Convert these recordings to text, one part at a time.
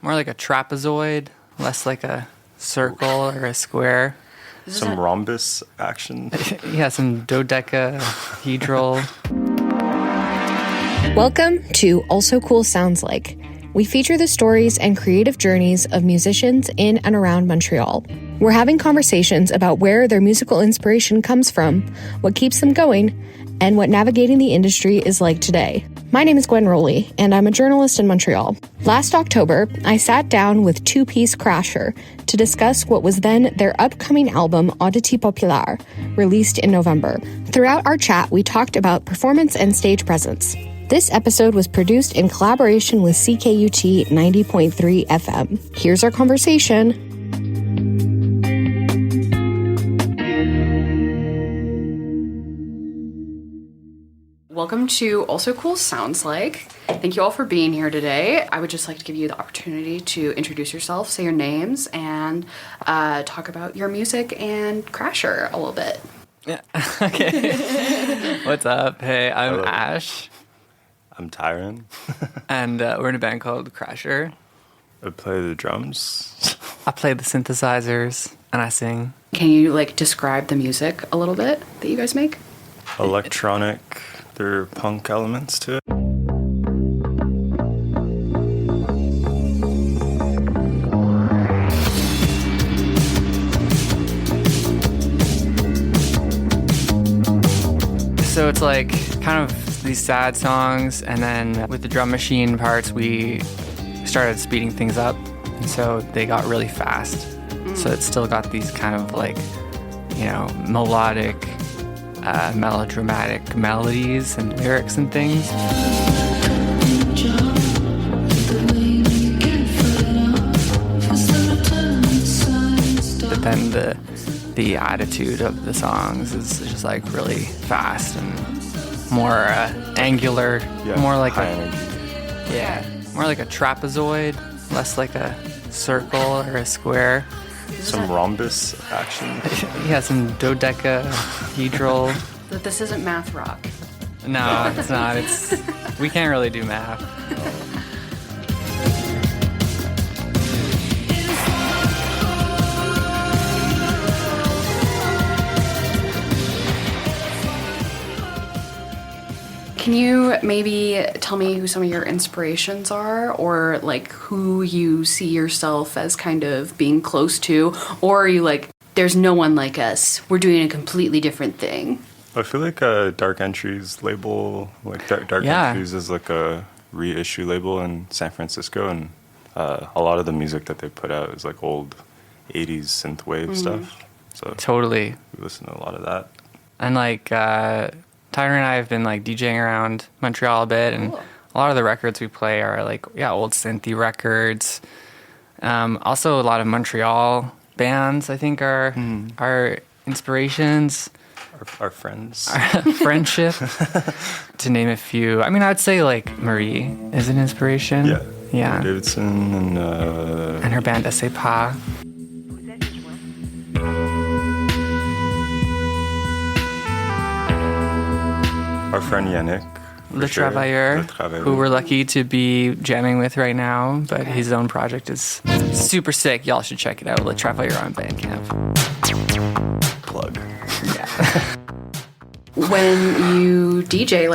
More like a trapezoid, less like a circle or a square. Some rhombus action. Yeah, some dodecahedral. Welcome to Also Cool Sounds Like. We feature the stories and creative journeys of musicians in and around Montreal. We're having conversations about where their musical inspiration comes from, what keeps them going, and what navigating the industry is like today. My name is Gwen Roley, and I'm a journalist in Montreal. Last October, I sat down with two-piece Crasher to discuss what was then their upcoming album, Odditi Populaire, released in November. Throughout our chat, we talked about performance and stage presence. This episode was produced in collaboration with CKUT 90.3 FM. Here's our conversation. Welcome to Also Cool Sounds Like. Thank you all for being here today. I would just like to give you the opportunity to introduce yourself, say your names, and talk about your music and Crasher a little bit. Yeah. Okay. What's up? Hey, I'm Hello. Ash. I'm Tyrin. And we're in a band called Crasher. I play the drums. I play the synthesizers and I sing. Can you describe the music a little bit that you guys make? Electronic. There are punk elements to it. So it's kind of these sad songs, and then with the drum machine parts, we started speeding things up, and so they got really fast. So it's still got these kind of melodic, melodramatic melodies and lyrics and things. But then the attitude of the songs is just really fast and more angular, more like high energy. More like a trapezoid, less like a circle or a square. Some rhombus action. Yeah, some dodecahedral. But this isn't math rock. No, it's not. We can't really do math. Can you maybe tell me who some of your inspirations are, or who you see yourself as kind of being close to, or are you there's no one like us, we're doing a completely different thing? I feel like Dark Entries label, Dark Entries is a reissue label in San Francisco, and a lot of the music that they put out is old 80s synthwave stuff. So Totally. we listen to a lot of that. And Tyler and I have been DJing around Montreal a bit, and Cool. a lot of the records we play are old synthy records. Also a lot of Montreal bands I think are our inspirations. Our friends. Friendship, to name a few. I mean, I'd say Marie is an inspiration. Yeah. Harley Davidson And her band S4E4. our friend Yannick. Le Travailleur, who we're lucky to be jamming with right now, but Okay. his own project is super sick. Y'all should check it out. Le Travailleur on Bandcamp. Plug. Yeah. When you DJ,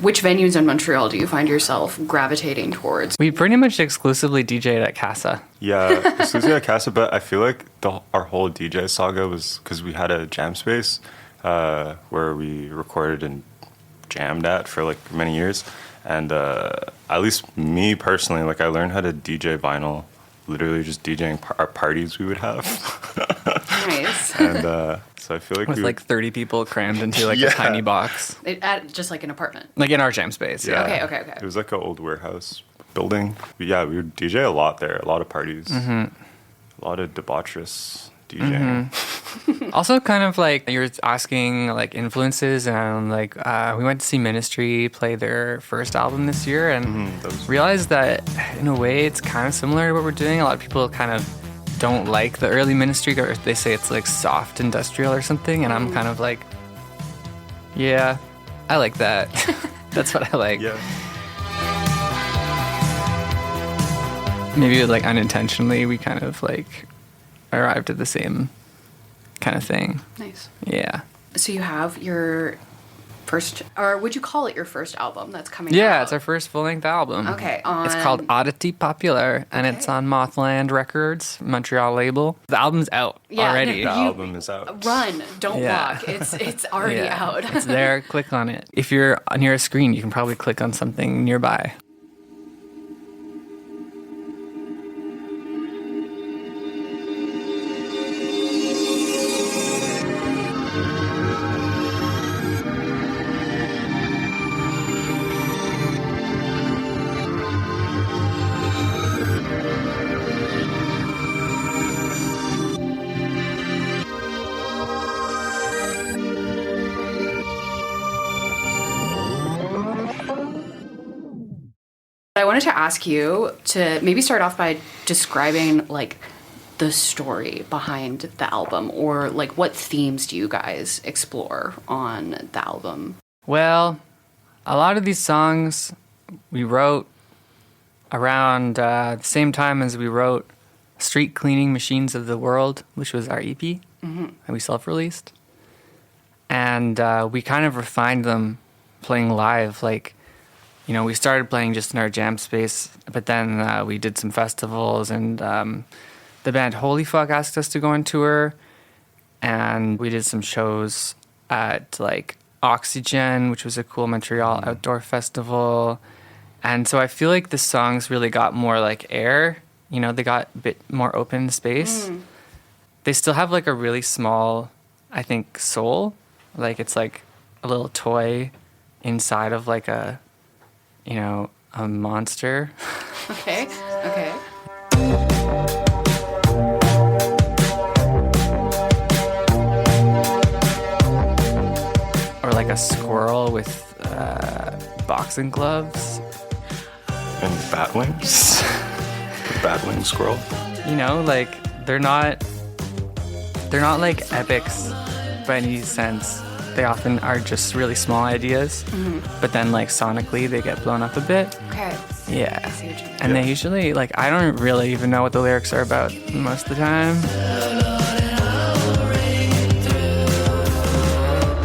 which venues in Montreal do you find yourself gravitating towards? We pretty much exclusively DJ'd at Casa. Yeah, exclusively at Casa, but I feel like our whole DJ saga was because we had a jam space where we recorded and jammed at for many years. And at least me personally, I learned how to DJ vinyl, literally just DJing our parties we would have. Nice. And so I feel like With 30 people crammed into a tiny box. At just an apartment. In our jam space, yeah. Okay. It was an old warehouse building. But yeah, we would DJ a lot there, a lot of parties, a lot of debaucherous DJing. Also, kind of you're asking influences, and we went to see Ministry play their first album this year, and realized that in a way it's kind of similar to what we're doing. A lot of people kind of don't like the early Ministry, or they say it's soft industrial or something, and I'm kind of yeah, I like that. That's what I like. Yeah. maybe like unintentionally we kind of like arrived at the same kind of thing. Nice. Yeah. So you have your first, or would you call it your first album that's coming out? Yeah, it's our first full-length album. Okay, It's called Odditi Populaire, and it's on Mothland Records, Montreal label. The album's out already. The album is out. Run, don't walk. It's already out. It's there. Click on it. If you're near a screen, you can probably click on something nearby. I wanted to ask you to maybe start off by describing like the story behind the album, or like what themes do you guys explore on the album? Well, a lot of these songs we wrote around the same time as we wrote Street Cleaning Machines of the World, which was our EP that we self-released. And we kind of refined them playing live. Like, you know, we started playing just in our jam space, but then we did some festivals, and the band Holy Fuck asked us to go on tour, and we did some shows at like Oxygen, which was a cool Montreal outdoor festival. And so I feel like the songs really got more like air, you know, they got a bit more open space. They still have like a really small, I think, soul. Like it's like a little toy inside of like a, you know, a monster. Okay. Or like a squirrel with boxing gloves. And bat wings. The bat wing squirrel. You know, like they're not like epics by any sense. They often are just really small ideas, but then like sonically they get blown up a bit. Okay. Yeah. I see what you mean. And they usually, like, I don't really even know what the lyrics are about most of the time.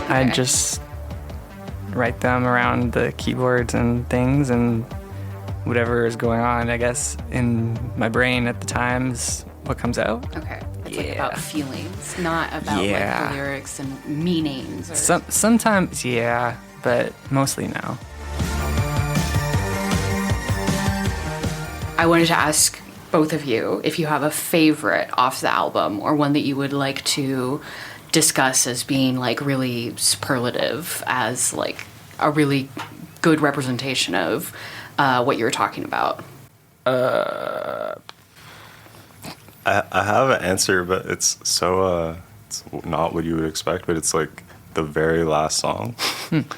I just write them around the keyboards and things, and whatever is going on, I guess, in my brain at the time is what comes out. Okay. It's like about feelings, not about like the lyrics and meanings. Or... Sometimes, yeah, but mostly no. I wanted to ask both of you if you have a favorite off the album, or one that you would like to discuss as being like really superlative, as like a really good representation of what you were talking about. I have an answer, but it's so it's not what you would expect. But it's like the very last song.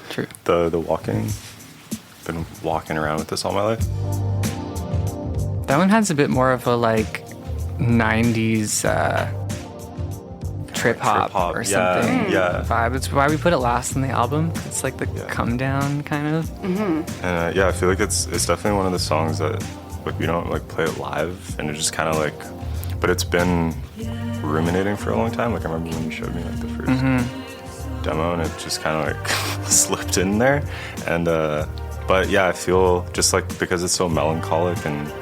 True. The walking. Been walking around with this all my life. That one has a bit more of a like 90s trip hop or something vibe. It's why we put it last on the album. It's like the come down kind of. And I feel like it's definitely one of the songs that like we don't like play it live, and it just kind of like. But it's been ruminating for a long time. Like I remember when you showed me like the first demo, and it just kind of like slipped in there. And but yeah, I feel just like because it's so melancholic, and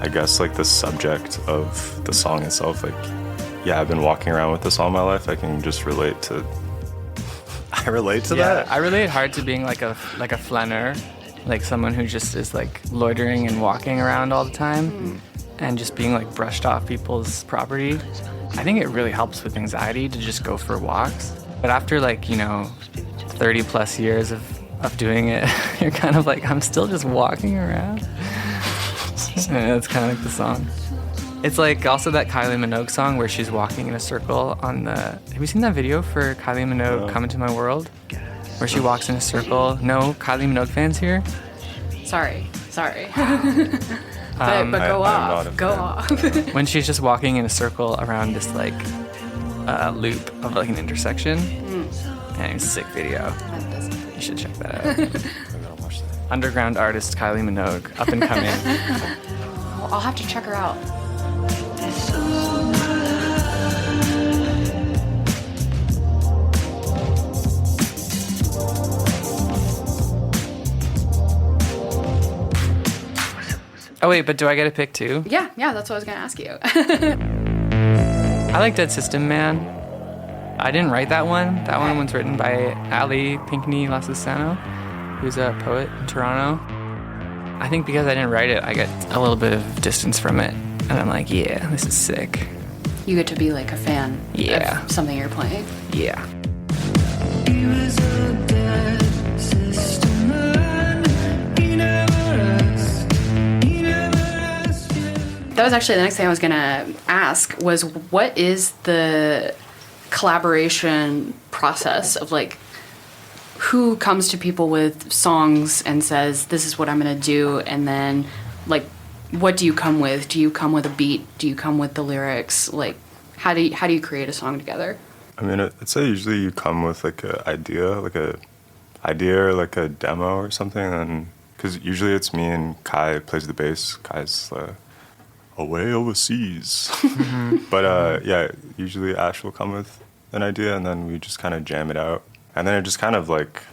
I guess like the subject of the song itself, like I've been walking around with this all my life. I can just relate to. I relate to that. I relate hard to being like a flaneur, like someone who just is like loitering and walking around all the time. And just being like brushed off people's property. I think it really helps with anxiety to just go for walks. But after like, 30 plus years of doing it, you're kind of like, I'm still just walking around. And that's kind of like the song. It's like also that Kylie Minogue song where she's walking in a circle on the... Have you seen that video for Kylie Minogue, Come Into My World? Where she walks in a circle. No Kylie Minogue fans here? Sorry. But go off. When she's just walking in a circle around this like loop of like an intersection, and it's a sick video. You should check that out. Underground artist Kylie Minogue, up and coming. I'll have to check her out. Oh wait, but do I get a pick too? Yeah, that's what I was gonna ask you. I like Dead System Man. I didn't write that one. That one was written by Ali Pinckney Lasasano, who's a poet in Toronto. I think because I didn't write it, I get a little bit of distance from it. And I'm like, yeah, this is sick. You get to be like a fan of something you're playing. Yeah. That was actually the next thing I was gonna ask was what is the collaboration process of like who comes to people with songs and says this is what I'm gonna do, and then like what do you come with? Do you come with a beat? Do you come with the lyrics? Like how do you create a song together? I mean, I'd say usually you come with like an idea or like a demo or something, and because usually it's me and Kai plays the bass. Kai's away overseas. But yeah, usually Ash will come with an idea and then we just kind of jam it out. And then it just kind of like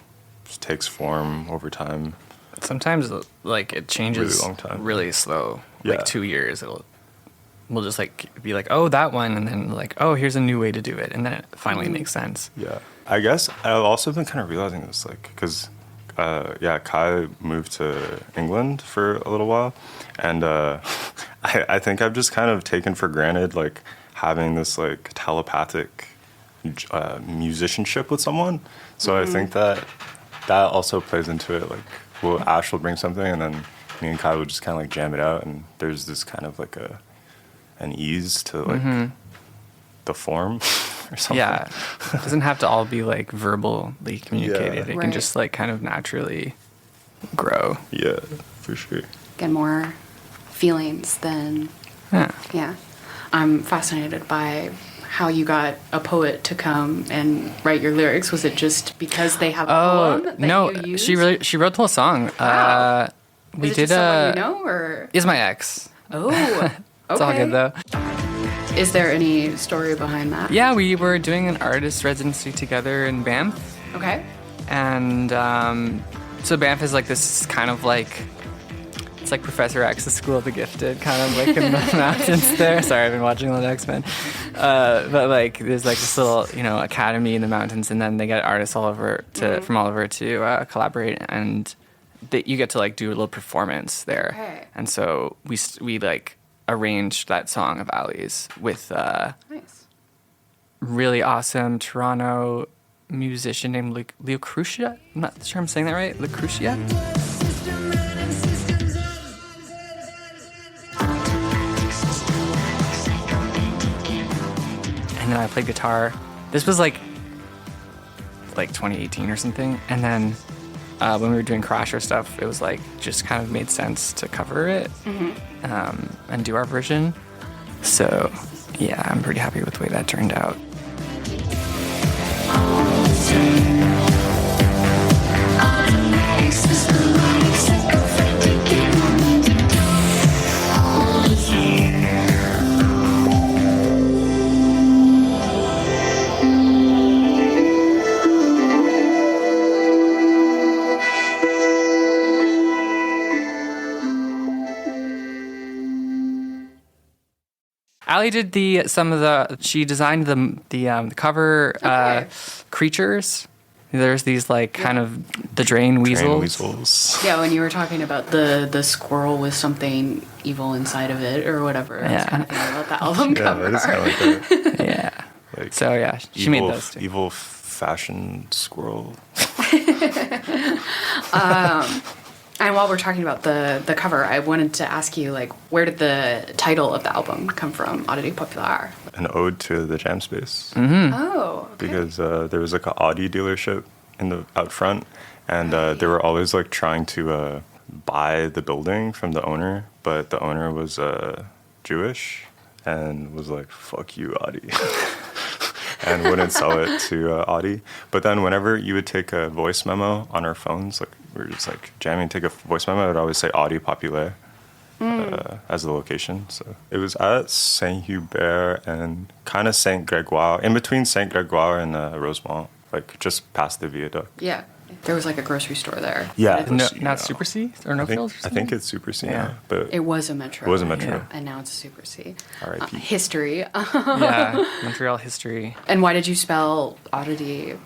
just takes form over time. Sometimes like it changes Really long time. really slow. Yeah. Like 2 years. We'll just like be like, oh, that one. And then like, oh, here's a new way to do it. And then it finally makes sense. Yeah. I guess I've also been kind of realizing this, like, because Kai moved to England for a little while, and I think I've just kind of taken for granted like having this like telepathic musicianship with someone. So I think that also plays into it. Like, well, Ash will bring something, and then me and Kai will just kind of like jam it out, and there's this kind of like an ease to like the form. Or something. Yeah, it doesn't have to all be like verbally communicated. Yeah. It can just like kind of naturally grow. Yeah, for sure. Get more feelings than Yeah. yeah. I'm fascinated by how you got a poet to come and write your lyrics. Was it just because they have a poem that no, you used? she wrote the whole song. Wow. We Is it did just someone you know, or is my ex. oh, okay. It's all good though. Is there any story behind that? Yeah, we were doing an artist residency together in Banff. Okay. And so Banff is like this kind of like, it's like Professor X's School of the Gifted, kind of like in the mountains there. Sorry, I've been watching a lot of X-Men. But like there's like this little, academy in the mountains, and then they get artists all over from all over to collaborate, and you get to like do a little performance there. Okay. And so we like arranged that song of Ali's with Nice. really awesome Toronto musician named Lucretia. I'm not sure I'm saying that right. Lucretia? And then I played guitar. This was like 2018 or something. And then when we were doing Crasher stuff, it was like just kind of made sense to cover it and do our version. So yeah, I'm pretty happy with the way that turned out. Ali did she designed the cover creatures. There's these like kind of the drain weasels. Yeah, when you were talking about the squirrel with something evil inside of it or whatever, I was kind of thinking about the album cover. Yeah, it's kind of like that. Yeah. Like So yeah, she made those two. Evil fashion squirrel. And while we're talking about the cover, I wanted to ask you, like, where did the title of the album come from, Odditi Populaire? An ode to the jam space. Oh, okay. Because there was like an Audi dealership out front, and they were always like trying to buy the building from the owner, but the owner was Jewish and was like, "Fuck you, Audi," and wouldn't sell it to Audi. But then whenever you would take a voice memo on our phones, like we were just like jamming, take a voice memo, it would always say Odditi Populaire. as the location. So it was at Saint Hubert and kind of Saint Gregoire, in between Saint Gregoire and Rosemont, like just past the viaduct. Yeah. There was like a grocery store there. Yeah. Not Super C or No Frills? I think it's Super C Yeah. now, but It was a Metro. It was a Metro. Yeah. And now it's a Super C. R.I.P. History. Yeah, Montreal history. And why did you spell oddity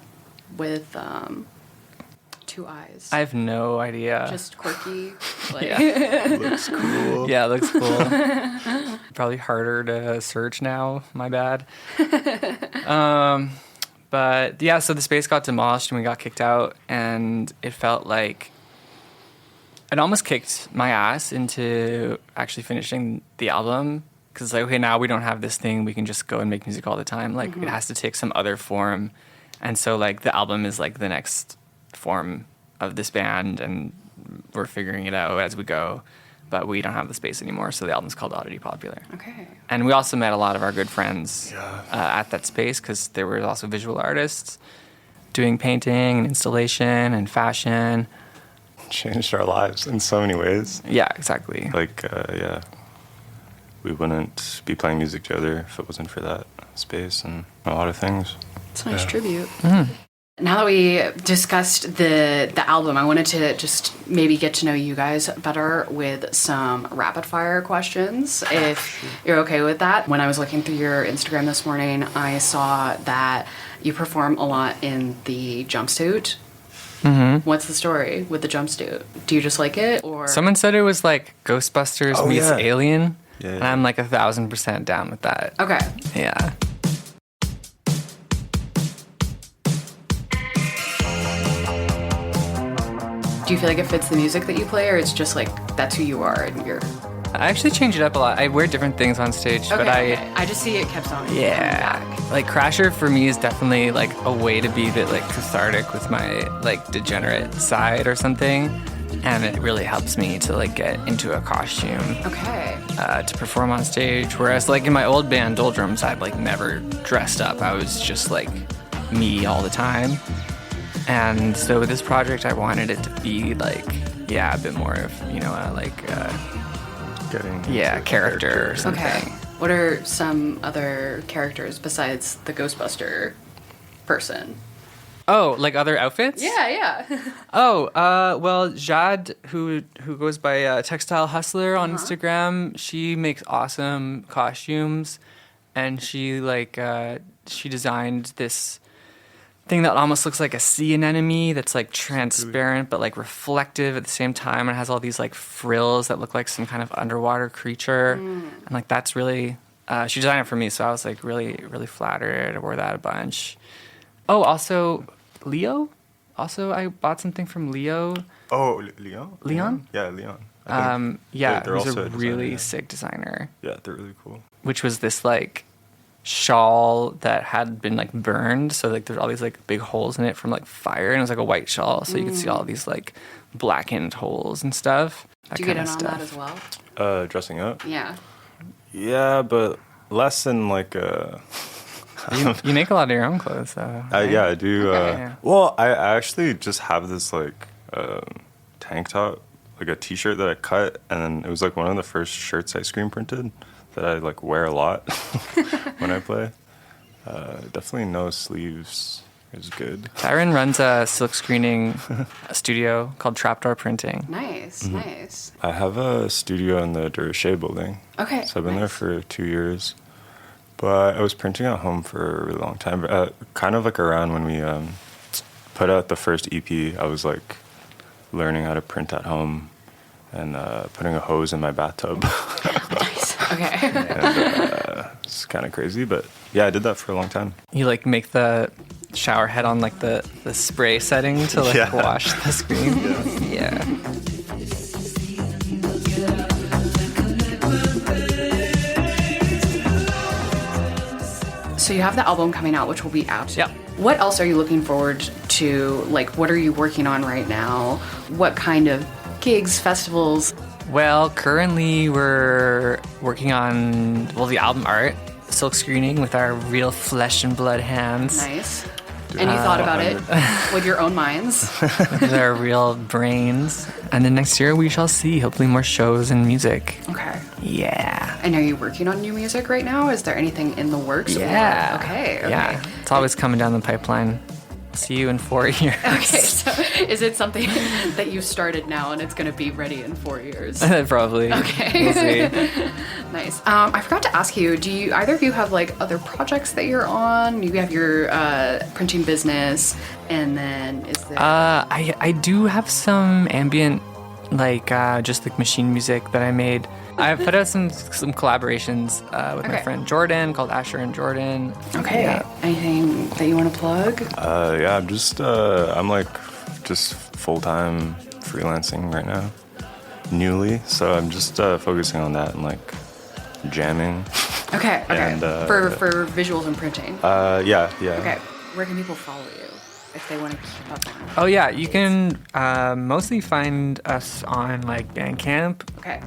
with 2 eyes? I have no idea. Just quirky. Like, Yeah. looks cool. Yeah, it looks cool. Probably harder to search now. My bad. But yeah, so the space got demolished and we got kicked out, and it felt like it almost kicked my ass into actually finishing the album, because like, okay, now we don't have this thing we can just go and make music all the time. Like it has to take some other form, and so like the album is like the next form of this band, and we're figuring it out as we go. But we don't have the space anymore, so the album's called Odditi Populaire. okay. And we also met a lot of our good friends at that space, because there were also visual artists doing painting and installation and fashion. Changed our lives in so many ways. Yeah, exactly. Like, yeah, we wouldn't be playing music together if it wasn't for that space and a lot of things. It's a nice tribute. Now that we discussed the album, I wanted to just maybe get to know you guys better with some rapid fire questions, if you're okay with that. When I was looking through your Instagram this morning, I saw that you perform a lot in the jumpsuit. Mm-hmm. What's the story with the jumpsuit? Do you just like it, or Someone said it was like Ghostbusters meets yeah. Alien, Yeah, and yeah. I'm like 1,000% down with that. Okay. Yeah. Do you feel like it fits the music that you play, or it's just like that's who you are and you're I actually change it up a lot. I wear different things on stage, but I just see it kept on coming yeah, back. like Crasher for me is definitely like a way to be a bit like cathartic with my like degenerate side or something, and it really helps me to like get into a costume Okay. to perform on stage. Whereas like in my old band Doldrums, I've like never dressed up. I was just like me all the time, and so with this project, I wanted it to be like a bit more of Getting character or something. Okay. What are some other characters besides the Ghostbuster person? Oh, like other outfits? Yeah. Oh, well, Jade, who goes by Textile Hustler on Instagram, she makes awesome costumes, and she she designed this thing that almost looks like a sea anemone that's like transparent but like reflective at the same time, and has all these like frills that look like some kind of underwater creature, and like that's really she designed it for me, so I was like really flattered. I wore that a bunch. Oh, also Leo. Also, I bought something from Leo. Oh, Leon? Leon? Yeah, Leon. They're also he's a a designer, really yeah. sick designer. Yeah, they're really cool. Which was this like shawl that had been like burned, so like there's all these like big holes in it from like fire, and it was like a white shawl, so you could see all these like blackened holes and stuff. Do you get in on that as well? Dressing up? Yeah. Yeah, but less than like You make a lot of your own clothes, though. Right? yeah, I do. Okay. Yeah. Well, I actually just have this like tank top, like a t-shirt that I cut, and then it was like one of the first shirts I screen printed that I like wear a lot when I play. Definitely no sleeves is good. Tyrin runs a silk screening studio called Trapdoor Printing. Nice. I have a studio in the Durocher building. Okay. So I've been there nice. for 2 years. But I was printing at home for a really long time. Kind of like around when we put out the first EP, I was like learning how to print at home and putting a hose in my bathtub. Nice. Okay. And, it's kind of crazy, but yeah, I did that for a long time. You like make the shower head on like the spray setting to like wash the screen. Yeah. So you have the album coming out, which will be out. Yep. What else are you looking forward to? Like, what are you working on right now? What kind of gigs, festivals? Well, currently we're working on the album art, silk screening with our real flesh and blood hands. Nice. dude. And you thought about it with your own minds. With our real brains. And then next year we shall see, hopefully more shows and music. Okay. Yeah. And are you working on new music right now? Is there anything in the works? Yeah. Okay. Yeah. It's always coming down the pipeline. See you in 4 years. Okay, so is it something that you started now and it's going to be ready in 4 years? Probably. Okay. We'll see. Nice. I forgot to ask you, do you either of you have like other projects that you're on? You have your printing business, and then is there... I do have some ambient, like just like machine music that I made. I've put out some collaborations with my friend Jordan called Asher and Jordan. Okay. Yeah. Anything that you want to plug? Yeah, I'm like just full-time freelancing right now, newly. So I'm just focusing on that and like jamming. Okay. And, for visuals and printing. Yeah. Okay. Where can people follow you if they want to keep up on? Oh yeah, you can mostly find us on like Bandcamp. Okay.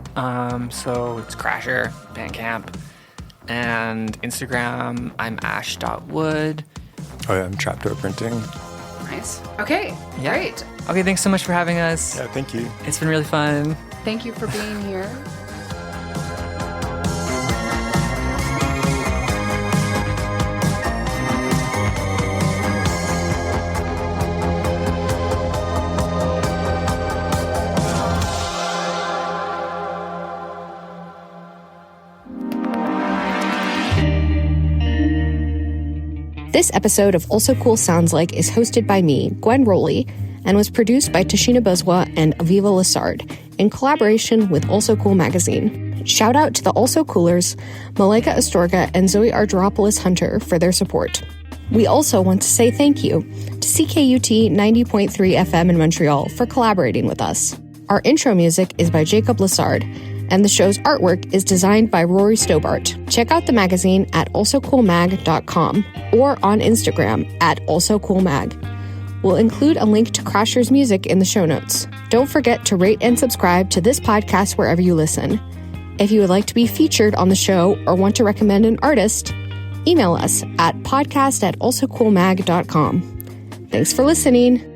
So it's Crasher, Bandcamp, and Instagram. I'm ash.wood. Oh yeah, I'm Trapdoor Printing. Nice. Okay. Yeah. Great. Okay, thanks so much for having us. Yeah, thank you. It's been really fun. Thank you for being here. This episode of Also Cool Sounds Like is hosted by me, Gwen Roley, and was produced by Tashiina Buswa and Aviva Lessard in collaboration with Also Cool magazine. Shout out to the Also Coolers, Malika Astorga and Zoe Argyropoulos Hunter for their support. We also want to say thank you to CKUT 90.3 FM in Montreal for collaborating with us. Our intro music is by Jacob Lessard, and the show's artwork is designed by Rory Stobart. Check out the magazine at alsocoolmag.com or on Instagram at alsocoolmag. We'll include a link to Crasher's music in the show notes. Don't forget to rate and subscribe to this podcast wherever you listen. If you would like to be featured on the show or want to recommend an artist, email us at podcast@alsocoolmag.com. Thanks for listening.